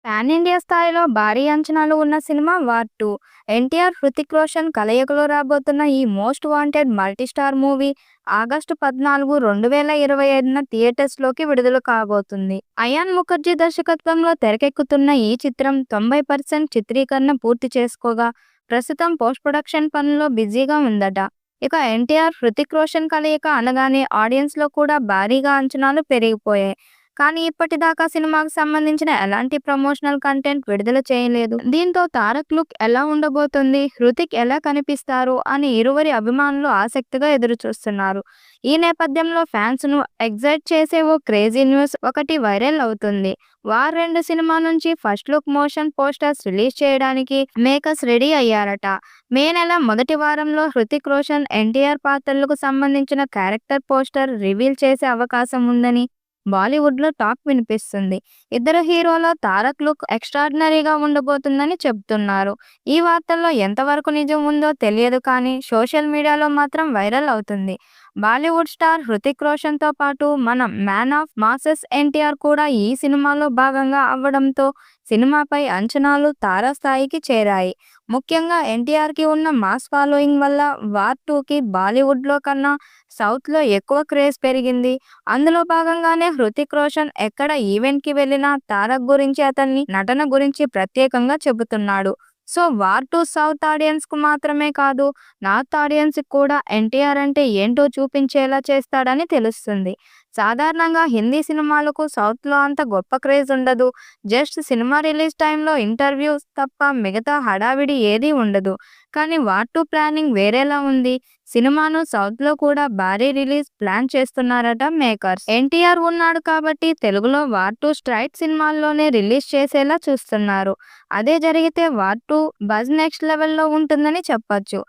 Pan India స్థాయిలో భారీ అంచనాలు ఉన్న సినిమా వార్ 2. ఎన్టీఆర్, హృతిక్ రోషన్ కలయికలో రాబోతున్న ఈ most wanted multistar movie August 14, 2025న థియేటర్స్లోకి విడుదల కాబోతుంది. అయాన్ ముఖర్జీ దర్శకత్వంలో తెరకెక్కుతున్న ఈ చిత్రం 90% చిత్రీకరణ పూర్తి చేసుకోగా ప్రస్తుతం పోస్ట్ ప్రొడక్షన్ పనుల్లో బిజీగా ఉందట. ఇక ఎన్టీఆర్, హృతిక్ రోషన్ కలయిక అనగానే ఆడియన్స్లో కూడా భారీగా అంచనాలు పెరిగిపోయాయి. కానీ ఇప్పటిదాకా సినిమాకు సంబంధించిన ఎలాంటి ప్రమోషనల్ కంటెంట్ విడుదల చేయలేదు. దీంతో తారక్ లుక్ ఎలా ఉండబోతుంది, హృతిక్ ఎలా కనిపిస్తారు అని ఇరువురి అభిమానులు ఆసక్తిగా ఎదురుచూస్తున్నారు. ఈ నేపథ్యంలో ఫ్యాన్స్ ను ఎగ్జైట్ చేసే ఓ క్రేజీ న్యూస్ ఒకటి వైరల్ అవుతుంది. వార్ 2 సినిమా నుంచి first look motion posters release చేయడానికి మేకర్స్ రెడీ అయ్యారట. మే నెల మొదటి వారంలో హృతిక్ రోషన్, ఎన్టీఆర్ పాత్రలకు సంబంధించిన క్యారెక్టర్ పోస్టర్ రివీల్ చేసే అవకాశం ఉందని బాలీవుడ్లో టాక్ వినిపిస్తుంది. ఇద్దరు హీరోల తారక్ లుక్ ఎక్స్ట్రాడినరీగా ఉండబోతుందని చెబుతున్నారు. ఈ వార్తల్లో ఎంతవరకు నిజం ఉందో తెలియదు కానీ సోషల్ మీడియాలో మాత్రం వైరల్ అవుతుంది. బాలీవుడ్ స్టార్ హృతిక్ రోషన్తో పాటు మన మ్యాన్ ఆఫ్ మాసెస్ ఎన్టీఆర్ కూడా ఈ సినిమాలో భాగంగా అవ్వడంతో సినిమాపై అంచనాలు తారాస్థాయికి చేరాయి. ముఖ్యంగా ఎన్టీఆర్కి ఉన్న మాస్ ఫాలోయింగ్ వల్ల వార్ 2కి బాలీవుడ్లో కన్నా సౌత్లో ఎక్కువ క్రేజ్ పెరిగింది. అందులో భాగంగానే హృతిక్ రోషన్ ఎక్కడ ఈవెంట్కి వెళ్ళినా తారక్ గురించి, అతన్ని నటన గురించి ప్రత్యేకంగా చెబుతున్నాడు. సో వార్ 2 సౌత్ ఆడియన్స్కు మాత్రమే కాదు, నార్త్ ఆడియన్స్కి కూడా ఎన్టీఆర్ అంటే ఏంటో చూపించేలా చేస్తాడని తెలుస్తుంది. సాధారణంగా హిందీ సినిమాలకు సౌత్లో అంత గొప్ప క్రేజ్ ఉండదు. జస్ట్ సినిమా రిలీజ్ టైంలో ఇంటర్వ్యూస్ తప్ప మిగతా హడావిడి ఏదీ ఉండదు. కానీ వార్ 2 ప్లానింగ్ వేరేలా ఉంది. సినిమాను సౌత్లో కూడా భారీ రిలీజ్ ప్లాన్ చేస్తున్నారట మేకర్స్. ఎన్టీఆర్ ఉన్నాడు కాబట్టి తెలుగులో వార్ 2 స్ట్రైట్ సినిమాల్లోనే రిలీజ్ చేసేలా చూస్తున్నారు. అదే జరిగితే వార్ 2 బజ్ నెక్స్ట్ లెవెల్లో ఉంటుందని చెప్పొచ్చు.